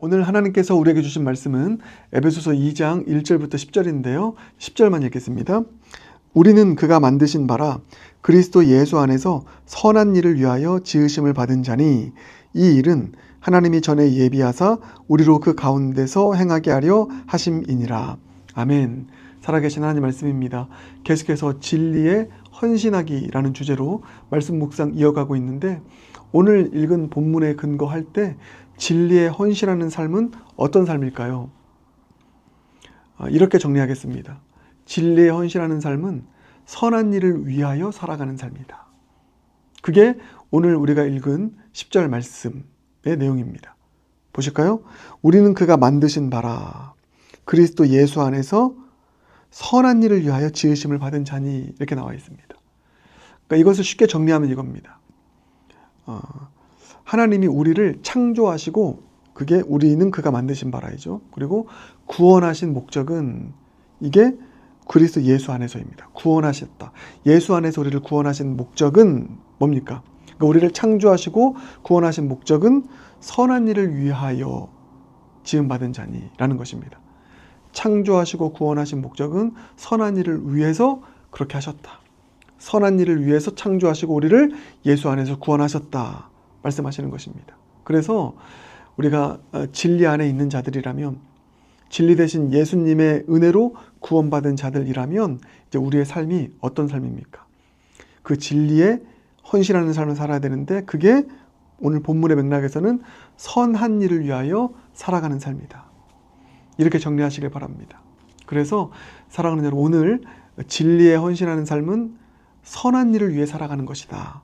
오늘 하나님께서 우리에게 주신 말씀은 에베소서 2장 1절부터 10절인데요. 10절만 읽겠습니다. 우리는 그가 만드신 바라 그리스도 예수 안에서 선한 일을 위하여 지으심을 받은 자니 이 일은 하나님이 전에 예비하사 우리로 그 가운데서 행하게 하려 하심이니라. 아멘. 살아계신 하나님 말씀입니다. 계속해서 진리에 헌신하기라는 주제로 말씀 묵상 이어가고 있는데, 오늘 읽은 본문에 근거할 때 진리에 헌신하는 삶은 어떤 삶일까요? 이렇게 정리하겠습니다. 진리에 헌신하는 삶은 선한 일을 위하여 살아가는 삶이다. 그게 오늘 우리가 읽은 10절 말씀의 내용입니다. 보실까요? 우리는 그가 만드신 바라 그리스도 예수 안에서 선한 일을 위하여 지으심을 받은 자니, 이렇게 나와 있습니다. 그러니까 이것을 쉽게 정리하면 이겁니다. 하나님이 우리를 창조하시고, 그게 우리는 그가 만드신 바라이죠. 그리고 구원하신 목적은 이게 그리스도 예수 안에서입니다. 구원하셨다. 예수 안에서 우리를 구원하신 목적은 뭡니까? 그러니까 우리를 창조하시고 구원하신 목적은 선한 일을 위하여 지음받은 자니라는 것입니다. 창조하시고 구원하신 목적은 선한 일을 위해서 그렇게 하셨다. 선한 일을 위해서 창조하시고 우리를 예수 안에서 구원하셨다 말씀하시는 것입니다. 그래서 우리가 진리 안에 있는 자들이라면, 진리 대신 예수님의 은혜로 구원받은 자들이라면 이제 우리의 삶이 어떤 삶입니까? 그 진리에 헌신하는 삶을 살아야 되는데, 그게 오늘 본문의 맥락에서는 선한 일을 위하여 살아가는 삶이다. 이렇게 정리하시길 바랍니다. 그래서 사랑하는 여러분, 오늘 진리에 헌신하는 삶은 선한 일을 위해 살아가는 것이다.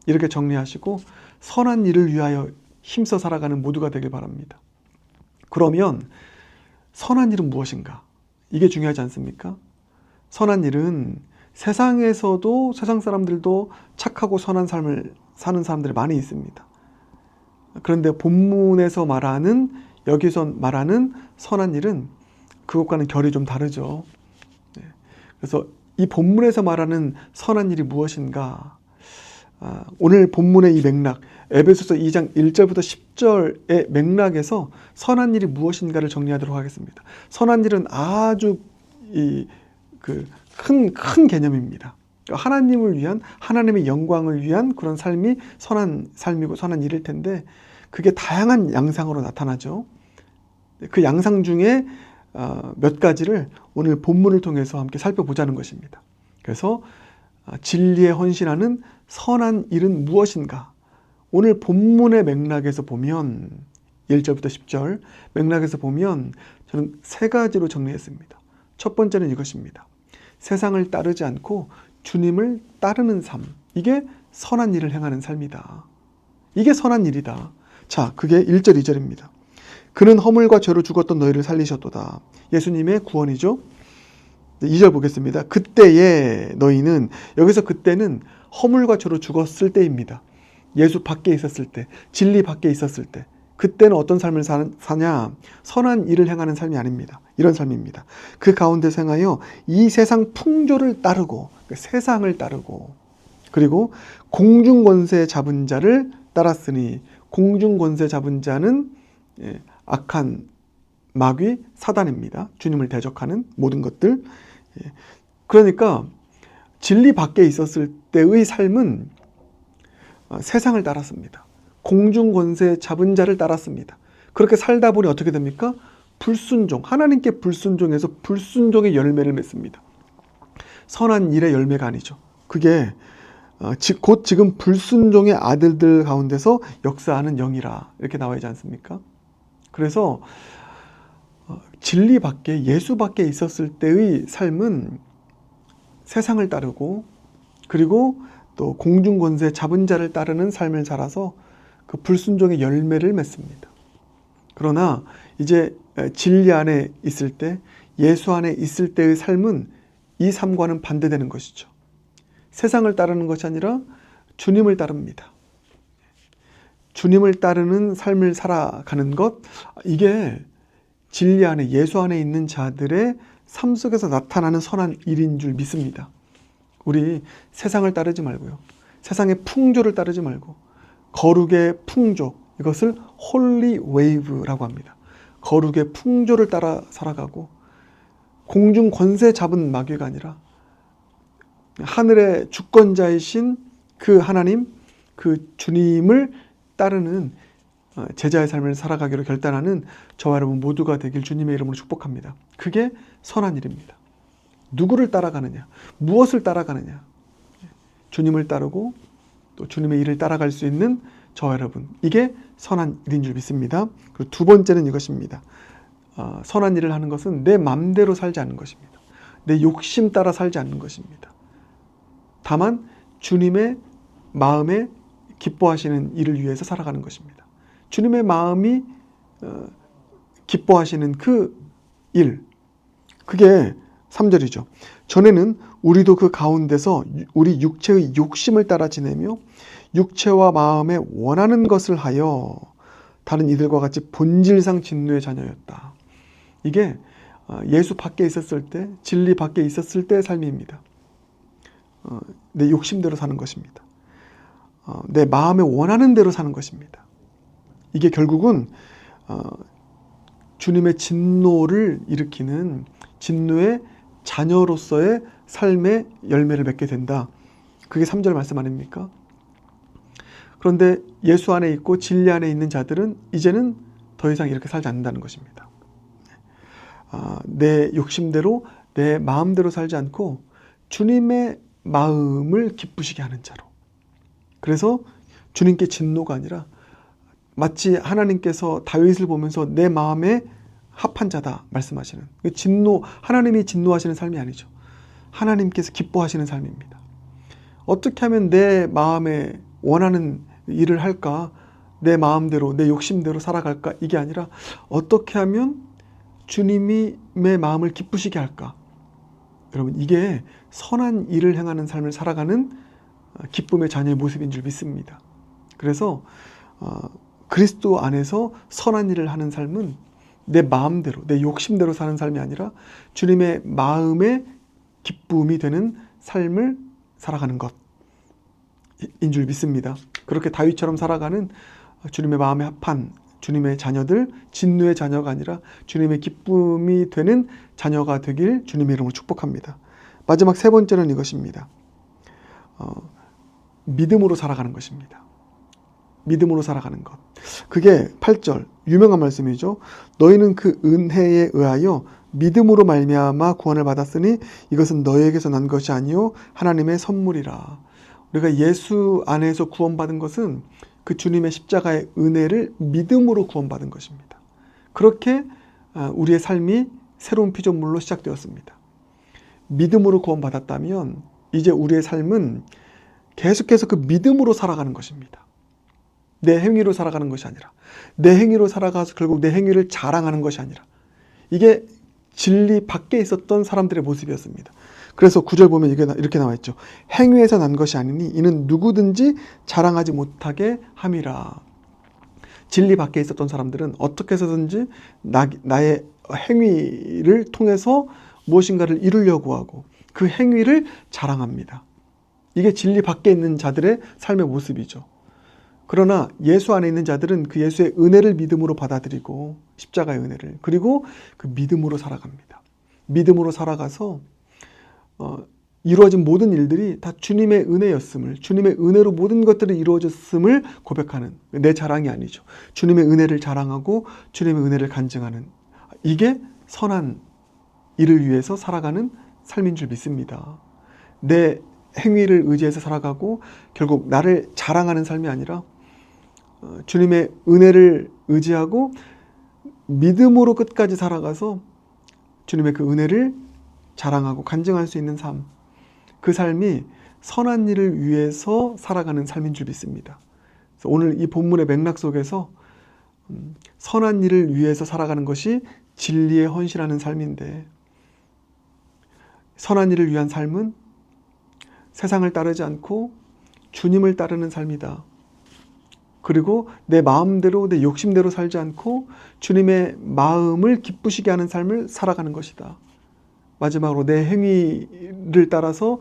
이렇게 정리하시고 선한 일을 위하여 힘써 살아가는 모두가 되길 바랍니다. 그러면 선한 일은 무엇인가? 이게 중요하지 않습니까? 선한 일은 세상에서도, 세상 사람들도 착하고 선한 삶을 사는 사람들이 많이 있습니다. 그런데 본문에서 말하는, 여기서 말하는 선한 일은 그것과는 결이 좀 다르죠. 그래서 이 본문에서 말하는 선한 일이 무엇인가? 오늘 본문의 이 맥락, 에베소서 2장 1절부터 10절의 맥락에서 선한 일이 무엇인가를 정리하도록 하겠습니다. 선한 일은 아주 큰 개념입니다. 하나님을 위한, 하나님의 영광을 위한 그런 삶이 선한 삶이고 선한 일일 텐데, 그게 다양한 양상으로 나타나죠. 그 양상 중에 몇 가지를 오늘 본문을 통해서 함께 살펴보자는 것입니다. 그래서 진리에 헌신하는 선한 일은 무엇인가? 오늘 본문의 맥락에서 보면, 1절부터 10절 맥락에서 보면 저는 세 가지로 정리했습니다. 첫 번째는 이것입니다. 세상을 따르지 않고 주님을 따르는 삶. 이게 선한 일을 행하는 삶이다. 이게 선한 일이다. 자, 그게 1절, 2절입니다. 그는 허물과 죄로 죽었던 너희를 살리셨도다. 예수님의 구원이죠. 2절 보겠습니다. 그때에 너희는, 여기서 그때는 허물과 죄로 죽었을 때입니다. 예수 밖에 있었을 때, 진리 밖에 있었을 때, 그때는 어떤 삶을 사냐? 선한 일을 행하는 삶이 아닙니다. 이런 삶입니다. 그 가운데서 행하여 이 세상 풍조를 따르고, 세상을 따르고, 그리고 공중권세 잡은 자를 따랐으니, 공중권세 잡은 자는 악한 마귀 사단입니다. 주님을 대적하는 모든 것들. 그러니까 진리 밖에 있었을 때의 삶은 세상을 따랐습니다. 공중권세 잡은 자를 따랐습니다. 그렇게 살다 보니 어떻게 됩니까? 불순종, 하나님께 불순종해서 불순종의 열매를 맺습니다. 선한 일의 열매가 아니죠. 그게 곧 지금 불순종의 아들들 가운데서 역사하는 영이라, 이렇게 나와 있지 않습니까? 그래서 진리 밖에, 예수 밖에 있었을 때의 삶은 세상을 따르고, 그리고 또 공중권세 잡은 자를 따르는 삶을 살아서 그 불순종의 열매를 맺습니다. 그러나 이제 진리 안에 있을 때, 예수 안에 있을 때의 삶은 이 삶과는 반대되는 것이죠. 세상을 따르는 것이 아니라 주님을 따릅니다. 주님을 따르는 삶을 살아가는 것, 이게 진리 안에, 예수 안에 있는 자들의 삶 속에서 나타나는 선한 일인 줄 믿습니다. 우리 세상을 따르지 말고요, 세상의 풍조를 따르지 말고 거룩의 풍조, 이것을 홀리 웨이브라고 합니다. 거룩의 풍조를 따라 살아가고 공중 권세 잡은 마귀가 아니라 하늘의 주권자이신 그 하나님, 그 주님을 따르는 제자의 삶을 살아가기로 결단하는 저와 여러분 모두가 되길 주님의 이름으로 축복합니다. 그게 선한 일입니다. 누구를 따라가느냐, 무엇을 따라가느냐, 주님을 따르고 또 주님의 일을 따라갈 수 있는 저와 여러분, 이게 선한 일인 줄 믿습니다. 그리고 두 번째는 이것입니다. 선한 일을 하는 것은 내 맘대로 살지 않는 것입니다. 내 욕심 따라 살지 않는 것입니다. 다만 주님의 마음에 기뻐하시는 일을 위해서 살아가는 것입니다. 주님의 마음이 기뻐하시는 그 일, 그게 3절이죠. 전에는 우리도 그 가운데서 우리 육체의 욕심을 따라 지내며 육체와 마음에 원하는 것을 하여 다른 이들과 같이 본질상 진노의 자녀였다. 이게 예수 밖에 있었을 때, 진리 밖에 있었을 때의 삶입니다. 내 욕심대로 사는 것입니다. 내 마음에 원하는 대로 사는 것입니다. 이게 결국은 주님의 진노를 일으키는 진노의 자녀로서의 삶의 열매를 맺게 된다. 그게 3절 말씀 아닙니까? 그런데 예수 안에 있고 진리 안에 있는 자들은 이제는 더 이상 이렇게 살지 않는다는 것입니다. 내 욕심대로 내 마음대로 살지 않고 주님의 마음을 기쁘시게 하는 자로. 그래서 주님께 진노가 아니라 마치 하나님께서 다윗을 보면서 내 마음에 합한 자다 말씀하시는 진노, 하나님이 진노하시는 삶이 아니죠. 하나님께서 기뻐하시는 삶입니다. 어떻게 하면 내 마음에 원하는 일을 할까? 내 마음대로, 내 욕심대로 살아갈까? 이게 아니라 어떻게 하면 주님이 내 마음을 기쁘시게 할까? 여러분, 이게 선한 일을 행하는 삶을 살아가는 기쁨의 자녀의 모습인 줄 믿습니다. 그래서 그리스도 안에서 선한 일을 하는 삶은 내 마음대로, 내 욕심대로 사는 삶이 아니라 주님의 마음의 기쁨이 되는 삶을 살아가는 것인 줄 믿습니다. 그렇게 다윗처럼 살아가는 주님의 마음에 합한 주님의 자녀들, 진노의 자녀가 아니라 주님의 기쁨이 되는 자녀가 되길 주님의 이름으로 축복합니다. 마지막 세 번째는 이것입니다. 믿음으로 살아가는 것입니다. 믿음으로 살아가는 것. 그게 8절 유명한 말씀이죠. 너희는 그 은혜에 의하여 믿음으로 말미암아 구원을 받았으니 이것은 너희에게서 난 것이 아니요 하나님의 선물이라. 우리가 예수 안에서 구원받은 것은 그 주님의 십자가의 은혜를 믿음으로 구원받은 것입니다. 그렇게 우리의 삶이 새로운 피조물로 시작되었습니다. 믿음으로 구원받았다면 이제 우리의 삶은 계속해서 그 믿음으로 살아가는 것입니다. 내 행위로 살아가는 것이 아니라, 내 행위로 살아가서 결국 내 행위를 자랑하는 것이 아니라, 이게 진리 밖에 있었던 사람들의 모습이었습니다. 그래서 9절 보면 이렇게 나와 있죠. 행위에서 난 것이 아니니 이는 누구든지 자랑하지 못하게 함이라. 진리 밖에 있었던 사람들은 어떻게 해서든지 나의 행위를 통해서 무엇인가를 이루려고 하고 그 행위를 자랑합니다. 이게 진리 밖에 있는 자들의 삶의 모습이죠. 그러나 예수 안에 있는 자들은 그 예수의 은혜를 믿음으로 받아들이고 십자가의 은혜를, 그리고 그 믿음으로 살아갑니다. 믿음으로 살아가서 이루어진 모든 일들이 다 주님의 은혜였음을, 주님의 은혜로 모든 것들이 이루어졌음을 고백하는, 내 자랑이 아니죠. 주님의 은혜를 자랑하고 주님의 은혜를 간증하는, 이게 선한 일을 위해서 살아가는 삶인 줄 믿습니다. 내 행위를 의지해서 살아가고 결국 나를 자랑하는 삶이 아니라 주님의 은혜를 의지하고 믿음으로 끝까지 살아가서 주님의 그 은혜를 자랑하고 간증할 수 있는 삶, 그 삶이 선한 일을 위해서 살아가는 삶인 줄 믿습니다. 그래서 오늘 이 본문의 맥락 속에서 선한 일을 위해서 살아가는 것이 진리에 헌신하는 삶인데, 선한 일을 위한 삶은 세상을 따르지 않고 주님을 따르는 삶이다. 그리고 내 마음대로, 내 욕심대로 살지 않고 주님의 마음을 기쁘시게 하는 삶을 살아가는 것이다. 마지막으로 내 행위를 따라서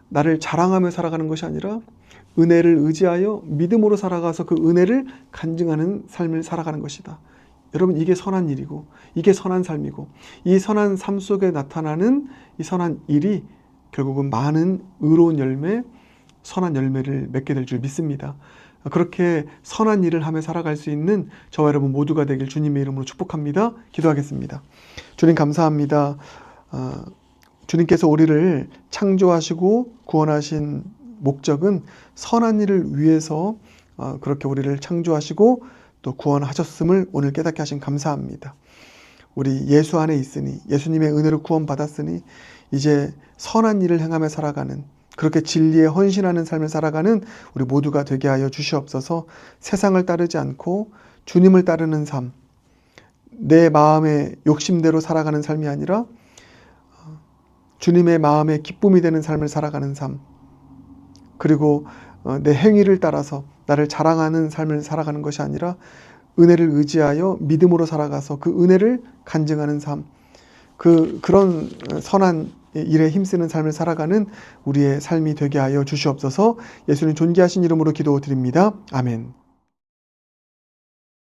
나를 자랑하며 살아가는 것이 아니라 은혜를 의지하여 믿음으로 살아가서 그 은혜를 간증하는 삶을 살아가는 것이다. 여러분, 이게 선한 일이고 이게 선한 삶이고 이 선한 삶 속에 나타나는 이 선한 일이 결국은 많은 의로운 열매, 선한 열매를 맺게 될 줄 믿습니다. 그렇게 선한 일을 하며 살아갈 수 있는 저와 여러분 모두가 되길 주님의 이름으로 축복합니다. 기도하겠습니다. 주님 감사합니다. 주님께서 우리를 창조하시고 구원하신 목적은 선한 일을 위해서 그렇게 우리를 창조하시고 또 구원하셨음을 오늘 깨닫게 하신 감사합니다. 우리 예수 안에 있으니, 예수님의 은혜로 구원받았으니 이제 선한 일을 행하며 살아가는, 그렇게 진리에 헌신하는 삶을 살아가는 우리 모두가 되게 하여 주시옵소서. 세상을 따르지 않고 주님을 따르는 삶, 내 마음의 욕심대로 살아가는 삶이 아니라 주님의 마음에 기쁨이 되는 삶을 살아가는 삶, 그리고 내 행위를 따라서 나를 자랑하는 삶을 살아가는 것이 아니라 은혜를 의지하여 믿음으로 살아가서 그 은혜를 간증하는 삶, 그런 선한 일에 힘쓰는 삶을 살아가는 우리의 삶이 되게 하여 주시옵소서. 예수님 존귀하신 이름으로 기도드립니다. 아멘.